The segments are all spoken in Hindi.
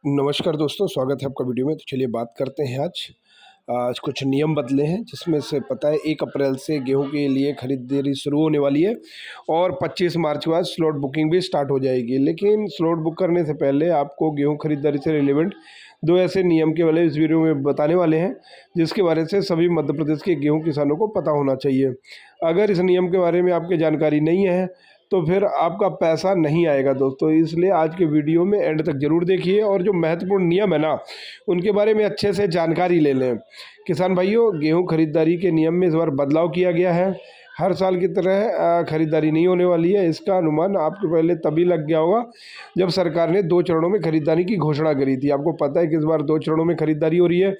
नमस्कार दोस्तों, स्वागत है आपका वीडियो में। तो चलिए बात करते हैं आज कुछ नियम बदले हैं जिसमें से पता है 1 अप्रैल से गेहूं के लिए खरीदारी शुरू होने वाली है और 25 मार्च के बाद स्लॉट बुकिंग भी स्टार्ट हो जाएगी। लेकिन स्लॉट बुक करने से पहले आपको गेहूं खरीदारी से रिलेवेंट 2 ऐसे नियम के वाले इस वीडियो में बताने वाले हैं जिसके बारे से सभी मध्य प्रदेश के गेहूँ किसानों को पता होना चाहिए। अगर इस नियम के बारे में आपकी जानकारी नहीं है तो फिर आपका पैसा नहीं आएगा दोस्तों। इसलिए आज के वीडियो में एंड तक जरूर देखिए और जो महत्वपूर्ण नियम है ना उनके बारे में अच्छे से जानकारी ले लें। किसान भाइयों, गेहूं खरीदारी के नियम में इस बार बदलाव किया गया है। हर साल की तरह खरीदारी नहीं होने वाली है। इसका अनुमान आपको पहले तभी लग गया होगा जब सरकार ने 2 चरणों में खरीदारी की घोषणा करी थी। आपको पता है कि इस बार 2 चरणों में खरीदारी हो रही है।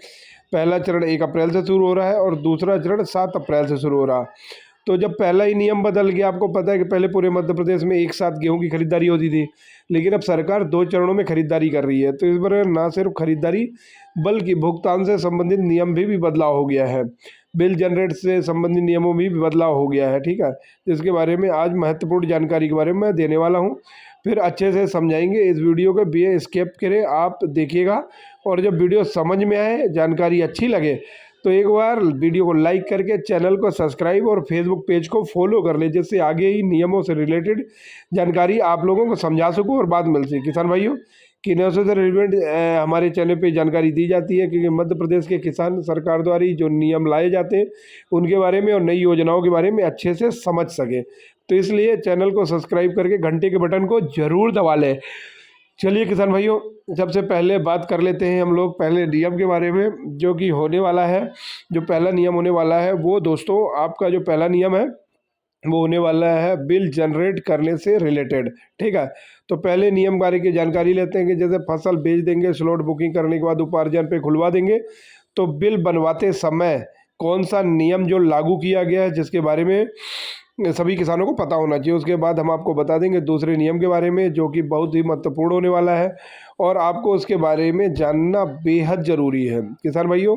पहला चरण 1 अप्रैल से शुरू हो रहा है और दूसरा चरण 7 अप्रैल से शुरू हो रहा है। तो जब पहला ही नियम बदल गया, आपको पता है कि पहले पूरे मध्य प्रदेश में एक साथ गेहूं की खरीदारी होती थी, लेकिन अब सरकार 2 चरणों में खरीदारी कर रही है। तो इस बार ना सिर्फ खरीदारी बल्कि भुगतान से संबंधित नियम भी बदलाव हो गया है। बिल जनरेट से संबंधित नियमों में भी बदलाव हो गया है, ठीक है। जिसके बारे में आज महत्वपूर्ण जानकारी के बारे में मैं देने वाला हूँ, फिर अच्छे से समझाएंगे। इस वीडियो को बिना स्किप करें आप देखिएगा और जब वीडियो समझ में आए, जानकारी अच्छी लगे तो एक बार वीडियो को लाइक करके चैनल को सब्सक्राइब और फेसबुक पेज को फॉलो कर ले, जिससे आगे ही नियमों से रिलेटेड जानकारी आप लोगों को समझा सकूं और बात मिल सके। किसान भाइयों, किसानों से रिलेटेड हमारे चैनल पे जानकारी दी जाती है क्योंकि मध्य प्रदेश के किसान सरकार द्वारा जो नियम लाए जाते हैं उनके बारे में और नई योजनाओं के बारे में अच्छे से समझ सके। तो इसलिए चैनल को सब्सक्राइब करके घंटे के बटन को जरूर दबा लें। चलिए किसान भाइयों, सबसे पहले बात कर लेते हैं हम लोग पहले नियम के बारे में जो कि होने वाला है। जो पहला नियम होने वाला है वो दोस्तों, आपका जो पहला नियम है वो होने वाला है बिल जनरेट करने से रिलेटेड, ठीक है। तो पहले नियम बारे की जानकारी लेते हैं कि जैसे फसल बेच देंगे, स्लॉट बुकिंग करने के बाद उपार्जन पे खुलवा देंगे, तो बिल बनवाते समय कौन सा नियम जो लागू किया गया है जिसके बारे में सभी किसानों को पता होना चाहिए। उसके बाद हम आपको बता देंगे दूसरे नियम के बारे में जो कि बहुत ही महत्वपूर्ण होने वाला है और आपको उसके बारे में जानना बेहद ज़रूरी है। किसान भाइयों,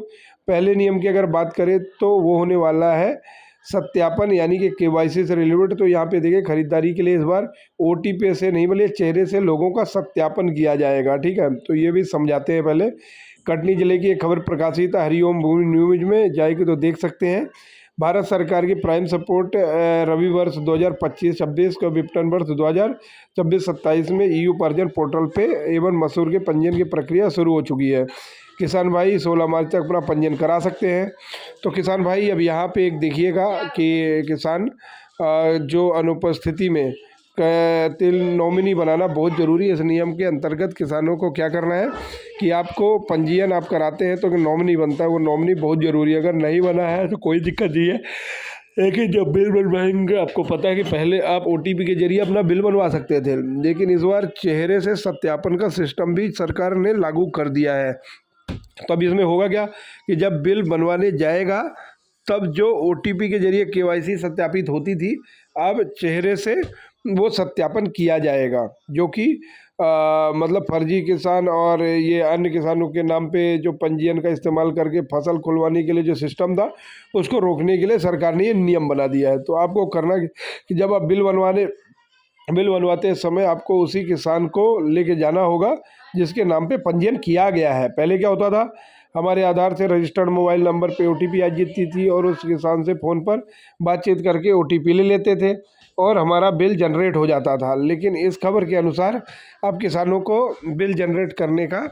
पहले नियम की अगर बात करें तो वो होने वाला है सत्यापन, यानी कि केवाईसी से रिलेटेड। तो यहाँ पे देखिए, खरीदारी के लिए इस बार ओटीपी से नहीं बल्कि चेहरे से लोगों का सत्यापन किया जाएगा, ठीक है। तो ये भी समझाते हैं पहले। कटनी जिले की एक खबर प्रकाशित है हरिओम भूमि न्यूज में, जाएगी तो देख सकते हैं। भारत सरकार की प्राइम सपोर्ट रवि वर्ष 2025-26 को विपणन वर्ष 2026-27 में EU उपार्जन पोर्टल पे एवं मसूर के पंजीयन की प्रक्रिया शुरू हो चुकी है। किसान भाई 16 मार्च तक अपना पंजीयन करा सकते हैं। तो किसान भाई अब यहाँ पे एक देखिएगा कि किसान जो अनुपस्थिति में तिल नॉमिनी बनाना बहुत ज़रूरी है। इस नियम के अंतर्गत किसानों को क्या करना है कि आपको पंजीयन आप कराते हैं तो नॉमिनी बनता है, वो नॉमिनी बहुत ज़रूरी है। अगर नहीं बना है तो कोई दिक्कत नहीं है, लेकिन जब बिल बनवाएंगे, आपको पता है कि पहले आप ओटीपी के जरिए अपना बिल बनवा सकते थे, लेकिन इस बार चेहरे से सत्यापन का सिस्टम भी सरकार ने लागू कर दिया है। तब इसमें होगा क्या कि जब बिल बनवाने जाएगा तब जो ओटीपी के जरिए केवाईसी सत्यापित होती थी, अब चेहरे से वो सत्यापन किया जाएगा, जो कि मतलब फर्जी किसान और ये अन्य किसानों के नाम पे जो पंजीयन का इस्तेमाल करके फसल खुलवाने के लिए जो सिस्टम था उसको रोकने के लिए सरकार ने ये नियम बना दिया है। तो आपको करना कि जब आप बिल बनवाते समय आपको उसी किसान को लेके जाना होगा जिसके नाम पे पंजीयन किया गया है। पहले क्या होता था, हमारे आधार से रजिस्टर्ड मोबाइल नंबर पे ओटीपी आ जाती थी और उस किसान से फ़ोन पर बातचीत करके ओटीपी ले लेते थे और हमारा बिल जनरेट हो जाता था। लेकिन इस खबर के अनुसार अब किसानों को बिल जनरेट करने का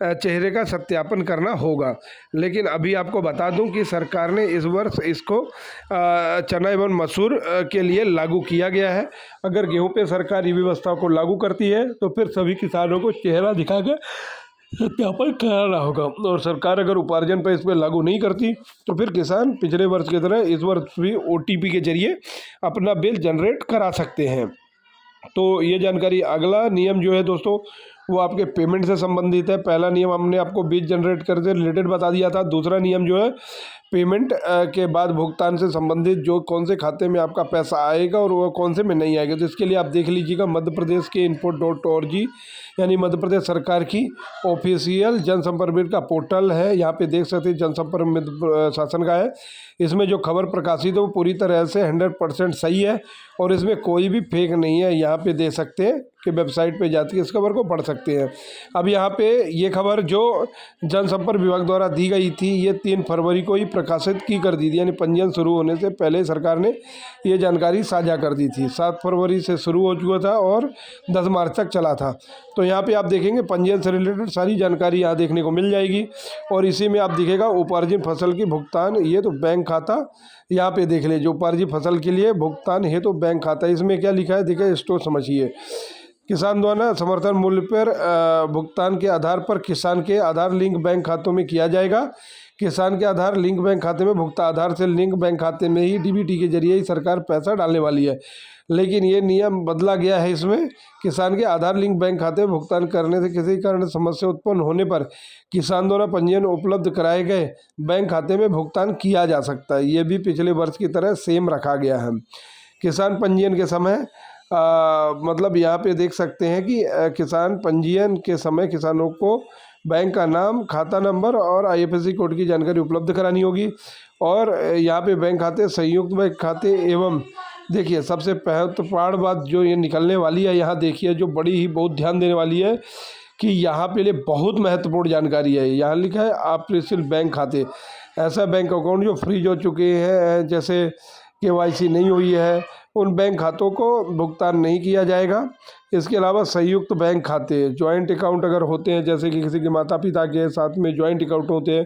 चेहरे का सत्यापन करना होगा। लेकिन अभी आपको बता दूं कि सरकार ने इस वर्ष इसको चना एवं मसूर के लिए लागू किया गया है। अगर गेहूं पे सरकार ये व्यवस्था को लागू करती है तो फिर सभी किसानों को चेहरा दिखा के सत्यापन कराना होगा, और सरकार अगर उपार्जन पर इस पर लागू नहीं करती तो फिर किसान पिछले वर्ष की तरह इस वर्ष भी ओटीपी के जरिए अपना बिल जनरेट करा सकते हैं। तो ये जानकारी। अगला नियम जो है दोस्तों वो आपके पेमेंट से संबंधित है। पहला नियम हमने आपको बिल जनरेट करने से रिलेटेड बता दिया था। दूसरा नियम जो है पेमेंट के बाद भुगतान से संबंधित जो कौन से खाते में आपका पैसा आएगा और वो कौन से में नहीं आएगा। तो इसके लिए आप देख लीजिएगा मध्य प्रदेश के info.org यानी मध्य प्रदेश सरकार की ऑफिशियल जनसंपर्क ब्यूरो का पोर्टल है। यहाँ पे देख सकते हैं जनसंपर्क मध्य शासन का है। इसमें जो खबर प्रकाशित है वो पूरी तरह से 100% सही है और इसमें कोई भी फेक नहीं है। यहाँ पे देख सकते हैं कि वेबसाइट पे जाती है, इस खबर को पढ़ सकते हैं। अब यहाँ पे ये खबर जो जनसंपर्क विभाग द्वारा दी गई थी ये 3 फरवरी को ही प्रकाशित की कर दी थी, यानी पंजीयन शुरू होने से पहले सरकार ने ये जानकारी साझा कर दी थी। 7 फरवरी से शुरू हो चुका था और 10 मार्च तक चला था। तो यहाँ पे आप देखेंगे पंजीयन से रिलेटेड सारी जानकारी यहाँ देखने को मिल जाएगी और इसी में आप दिखेगा उपार्जित फसल की भुगतान, ये तो बैंक खाता यहाँ पे देख लीजिए। उपार्जित फसल के लिए भुगतान है तो बैंक खाता, इसमें क्या लिखा है देखिए, स्टोर समझिए। किसान द्वारा समर्थन मूल्य पर भुगतान के आधार पर किसान के आधार लिंक बैंक खातों में किया जाएगा। किसान के आधार लिंक बैंक खाते में भुगतान आधार से लिंक बैंक खाते में ही डीबीटी के जरिए ही सरकार पैसा डालने वाली है। लेकिन ये नियम बदला गया है। इसमें किसान के आधार लिंक बैंक खाते में भुगतान करने से किसी कारण समस्या उत्पन्न होने पर किसान द्वारा पंजीयन उपलब्ध कराए गए बैंक खाते में भुगतान किया जा सकता है। ये भी पिछले वर्ष की तरह सेम रखा गया है। किसान पंजीयन के समय मतलब यहाँ पे देख सकते हैं कि किसान पंजीयन के समय किसानों को बैंक का नाम, खाता नंबर और IFSC कोड की जानकारी उपलब्ध करानी होगी। और यहाँ पे बैंक खाते, संयुक्त बैंक खाते एवं देखिए सबसे महत्वपूर्ण बात जो ये निकलने वाली है, यहाँ देखिए जो बड़ी ही बहुत ध्यान देने वाली है कि यहाँ पे लिए बहुत महत्वपूर्ण जानकारी है। यहाँ लिखा है ऑपरेशनल बैंक खाते, ऐसा बैंक अकाउंट जो फ्रीज हो चुके हैं, जैसे KYC नहीं हुई है, उन बैंक खातों को भुगतान नहीं किया जाएगा। इसके अलावा संयुक्त बैंक खाते, जॉइंट अकाउंट अगर होते हैं, जैसे कि किसी के माता पिता के साथ में जॉइंट अकाउंट होते हैं,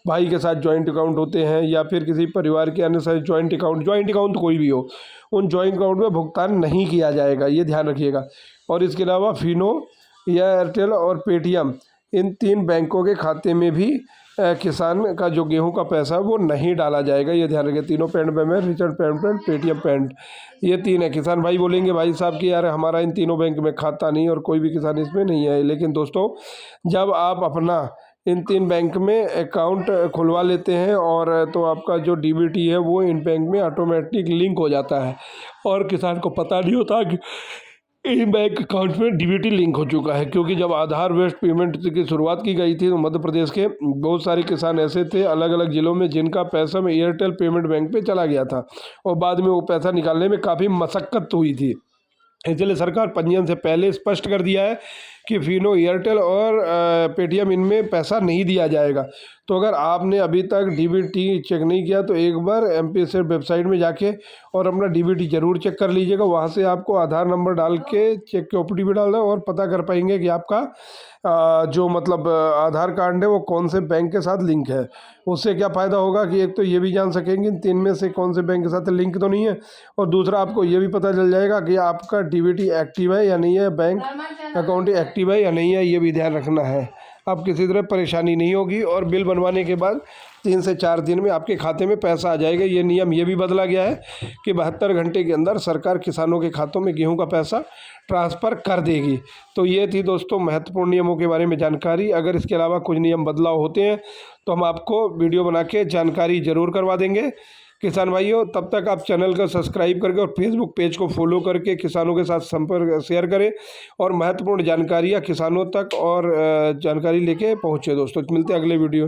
भाई के साथ जॉइंट अकाउंट होते हैं, या फिर किसी परिवार के अन्य साथ जॉइंट अकाउंट कोई भी हो, उन जॉइंट अकाउंट में भुगतान नहीं किया जाएगा, ये ध्यान रखिएगा। और इसके अलावा फिनो या एयरटेल और पेटीएम, इन 3 बैंकों के खाते में भी किसान का जो गेहूं का पैसा वो नहीं डाला जाएगा, ये ध्यान रखिए। तीनों पेमेंट में रिचर्ड पेमेंट, पेटीएम पेमेंट, ये 3 है। किसान भाई बोलेंगे भाई साहब कि यार हमारा इन तीनों बैंक में खाता नहीं और कोई भी किसान इसमें नहीं है। लेकिन दोस्तों जब आप अपना इन 3 बैंक में अकाउंट खुलवा लेते हैं और तो आपका जो डीबीटी है वो इन बैंक में ऑटोमेटिक लिंक हो जाता है और किसान को पता नहीं होता कि इन बैंक अकाउंट में डीबीटी लिंक हो चुका है। क्योंकि जब आधार बेस्ड पेमेंट की शुरुआत की गई थी तो मध्य प्रदेश के बहुत सारे किसान ऐसे थे अलग अलग ज़िलों में जिनका पैसा में एयरटेल पेमेंट बैंक पे चला गया था और बाद में वो पैसा निकालने में काफ़ी मशक्क़त हुई थी। इसलिए सरकार पंजीयन से पहले स्पष्ट कर दिया है कि फिनो, एयरटेल और पेटीएम इनमें पैसा नहीं दिया जाएगा। तो अगर आपने अभी तक डीबीटी चेक नहीं किया तो एक बार MPSF वेबसाइट में जाके और अपना डीबीटी ज़रूर चेक कर लीजिएगा। वहाँ से आपको आधार नंबर डाल के चेक के OTP डालना और पता कर पाएंगे कि आपका जो मतलब आधार कार्ड है वो कौन से बैंक के साथ लिंक है। उससे क्या फ़ायदा होगा कि एक तो ये भी जान सकेंगे इन 3 में से कौन से बैंक के साथ लिंक तो नहीं है, और दूसरा आपको ये भी पता चल जाएगा कि आपका डीबीटी एक्टिव है या नहीं है, बैंक अकाउंट एक्टिव है या नहीं है, ये भी ध्यान रखना है। अब किसी तरह परेशानी नहीं होगी और बिल बनवाने के बाद 3 से 4 दिन में आपके खाते में पैसा आ जाएगा। ये नियम ये भी बदला गया है कि 72 घंटे के अंदर सरकार किसानों के खातों में गेहूं का पैसा ट्रांसफ़र कर देगी। तो ये थी दोस्तों महत्वपूर्ण नियमों के बारे में जानकारी। अगर इसके अलावा कुछ नियम बदलाव होते हैं तो हम आपको वीडियो बना के जानकारी ज़रूर करवा देंगे। किसान भाइयों तब तक आप चैनल को सब्सक्राइब करके और फेसबुक पेज को फॉलो करके किसानों के साथ संपर्क शेयर करें और महत्वपूर्ण जानकारियाँ किसानों तक और जानकारी लेके पहुँचे। दोस्तों मिलते हैं अगले वीडियो।